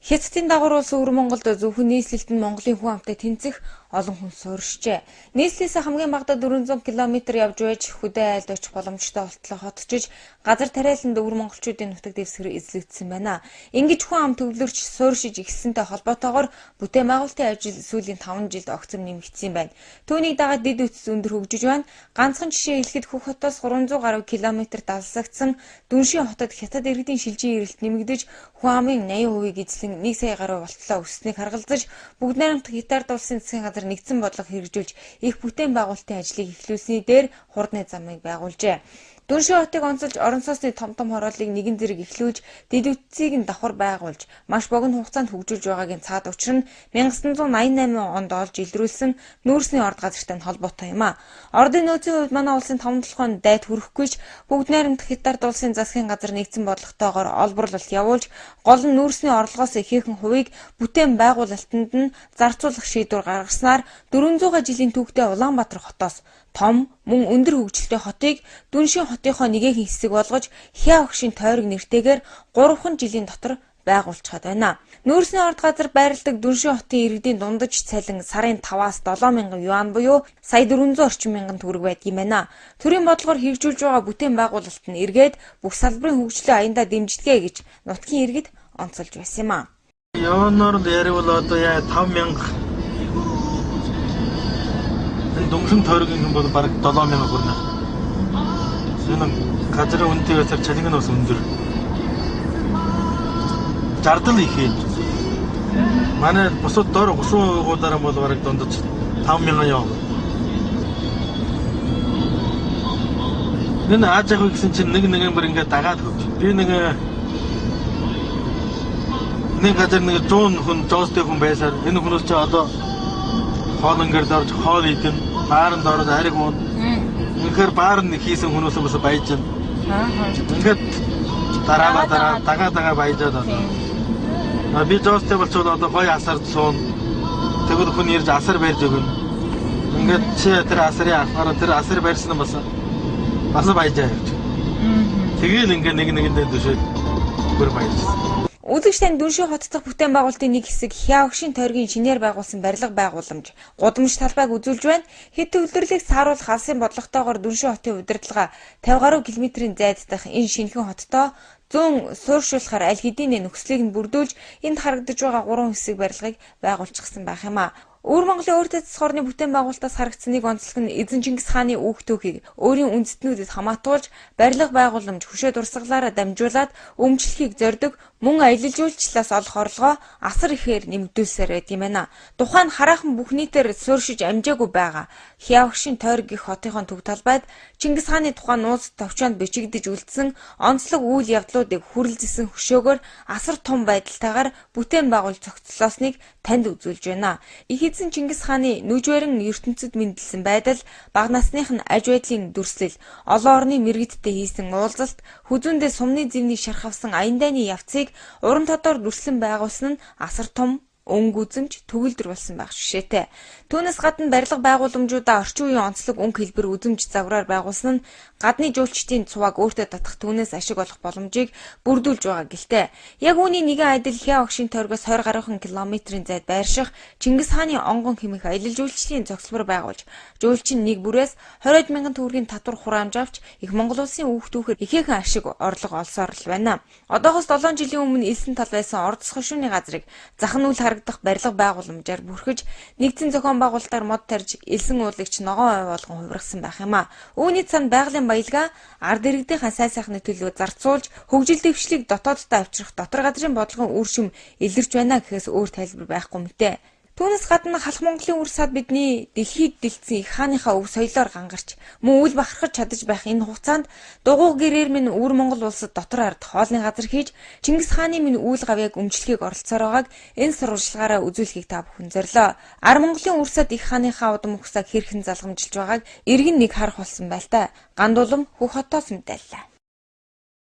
Хятадын дагуур улс өвөр Монголд зөвхөн нийслэлт нь Монголын хүн амтай тэнцэх олон хүн суурьшжээ. Нийслэлээс хамгийн багадаа 400 км явж байж хөдөө айлд очих боломжтой болтлоо хотчиж газар тариаланд өвөр монголчуудын нутаг дэвсгэр эзлэгдсэн байна. Ингэж хүн ам төвлөрч суурьшиж ихсэнтэй холбоотойгоор бүтээн байгуулалтын ажил сүүлийн 5 жилд огцом нэмэгдсэн байна. Түүнийг дагаад дэд үтс өндөр хөгжиж байна. Ганцхан жишээ хэлэхэд Хөх хотоос 300 гаруй км далсагдсан Дүншийн хотод хятад иргэдийн шилжийн эрэлт нэмэгдэж хүн амын 80% эзлэн 1 сая гаруй болтлоо өсснийг харгалзаж бүгд найрамдах Хятад улсын засгийн газар нэгдсэн бодлого хэрэгжүүлж их бүтээн байгуулалтын ажлыг эхлүүлсэний дээр хурдны замыг байгуулжээ. Дүншийн хотыг онцолж орон сууцны том хорооллыг нэгэн зэрэг эхлүүлж дэд үтцийг нь давхар байгуулж маш богино хугацаанд хөгжүүлж байгаагийн цаад учир нь 1988 онд олж илрүүлсэн нүүрсний орд газартай нь холбоотой юм а. Ордын нөөцийн хувьд манай улсын 5 толгойн дайд хүрэхгүйч бүгд найрамдах Хятад улсын засгийн газар нэгдсэн бодлоготойгоор олборлолт явуулж гол нь нүүрсний орлогоос ихээхэн хувийг бүтээн байгуулалтанд нь зарцуулах шийдвэр гаргаснаар 400 жилийн түүхтэй Улаанбаатар хотоос том мөн өндөр хөгжилтэй хотыг Дүншийн хотынхоо нэгэн хэсэг болгож Хяа огшийн тойрог нэртэйгээр 3 жилийн дотор байгуулчихад байна. Нүүрсний орд газар байрладаг Дүншийн хотын иргэдийн дундаж цалин сарын 5-аас 7,000 юан буюу сая 400 орчим мянган төгрөг байдаг юм байна. Төрийн бодлогоор хэрэгжүүлж байгаа бүтээн байгуулалт нь эргээд бүх салбарын хөгжлөө аяндаа дэмждэгэ гэж нутгийн иргэд онцолж байсан юм а. Яванаар яривал одоо 5,000 Дүншийн тойргийн бол бараг 7,000 хүрнэ. Энэ газрын үнэтэй байсаар цалин нь бас өндөр. Жардал их юм. Манай бусад дор гусуугуудаараа бол бараг дундаж 5,000 яв. Энэ ааж явах гэсэн чинь нэг бүр ингээд дагаад хөвч. Би нэг газар нэг 100 хүн жоостэй хүн байсаар энэ хүмүүс ч одоо хоол ингээд орж хоол идэн бааранд орж ариг уун. Үнэхээр баарнд хийсэн хүмүүс бас баяж байна. Ингээд дараа баяжаад байна. Би жоостэй болчихвол одоо гоё асард суун. Тэгвэл хүн ирж асар барьж өгнө. Ингээд чи тэр асрын авахаар тэр асар барьсан бас баяжаа явж. Тэгээл ингээд нэгэндээ төшөөд бүр баяжсан. Үзэгчдийн Дүншийн хот дахь бүтээн байгуулалтын нэг хэсэг Хяа огшийн тойргийн шинээр байгуулсан барилга байгууламж гудамж талбайг үзүүлж байна. Хэд төвлөрлийг сааруулах алсын бодлоготойгоор Дүншийн хотын удирдлага 50 гаруй км-ийн зайд дахь энэ шинэхэн хоттоо зүүн суурьшуулахаар аль хэдийн нөхцөлийг нь бүрдүүлж энд харагдаж байгаа 3 хэсэг барилгыг байгуулчихсан байх юм а. Өвөр Монголын өөртөө засах орны бүтээн байгуулалтаас харагдсан нэг онцлог нь Эзэн Чингис хааны үүх түүхийг өөрийн үндэстнүүдэд хамаатуулж барилга байгууламж хөшөө дурсгалаараа дамжуулаад өмчлөхийг зорддог мөн аялал жуулчлалаас олох орлогоо асар ихээр нэмэгдүүлсээр байд юм байна. Тухайн хараахан бүх нийтээр суурьшиж амжаагүй байгаа Хяа огшийн тойрог гэх хотынхон төв талбайд Чингис хааны тухайн нууц товчоонд бичигдэж үлдсэн онцлог үйл явдлуудыг хүрлэлсэн хөшөөгөр асар том байдалтайгаар бүтээн байгуулж зохицлоосныг танд үзүүлж байна. Эзэн Чингис хааны нүжвэрэн ертөнцид мэндэлсэн байдал, бага насных нь аж байдлын дүрслэл, олон орны мэрэгдтэй хийсэн уулзалт, хүзүүндээ сумны зэвний шархавсан аян дайны явцыг уран тодор дүрслэн байгуулсан нь асар том өнгө үзэмж төгөлдөр болсон байх жишээтэй. Түүнээс гадна барилга байгууламжуудаа орчин үеийн онцлог өнгө хэлбэр үзэмж загвараар байгуулсан нь гадны жуулчдын цуваг өөртөө татах түүнээс ашиг олох боломжийг бүрдүүлж байгаа гэлтэй. Яг үүний нэгэн адил Хяа огшийн тойргоос 20 гаруйхан километрийн зайд байрших Чингис хааны онгон хэмээх аялал жуулчлалын зохицлбор байгуулж, жуулчин нэг бүрээс 20,000 төгрөгийн татвар хураамж авч их Монгол улсын үүх түүхээр ихээхэн ашиг орлого олсоор л байна. Одоогоос 7 жилийн өмнө элсэн тал байсан Ордос хошууны газрыг захын үйл харагдах барилга байгууламжаар бүрхэж нэгдсэн зохион байгуулалтаар мод тарьж элсэн уулыгч ногоон ой болгон хувиргасан байх юм а. Үүний цаана байгалийн баялгаа ард иргэдийн сайн сайхны төлөө зарцуулж хөгжил дэвшлиг дотооддоо авчрах дотор газрын бодлогын үр шим илэрч байна гэхээс өөр тайлбар байхгүй мэтэ. Түүнээс гадна халах Монголын үр сад бидний дэлхийд дэлцсэн их хааныхаа өв соёлоор гангарч мөн үл бахархаж чадаж байх энэ хугацаанд дугуй гэрээр минь өвөр Монгол улсад дотор ард хоолны газар хийж Чингис хааны минь үйл гавьяаг өмчлөхийг оролцоор байгааг энэ сурвалжлагаараа үзүүлэхийг та бүхэн зорилоо. Ар Монголын үр сад их хааныхаа удам ухсааг хэрхэн залгамжилж байгааг иргэн нэг харах болсон байлтай. Гандуулам Хөх хотоос мэдээллээ.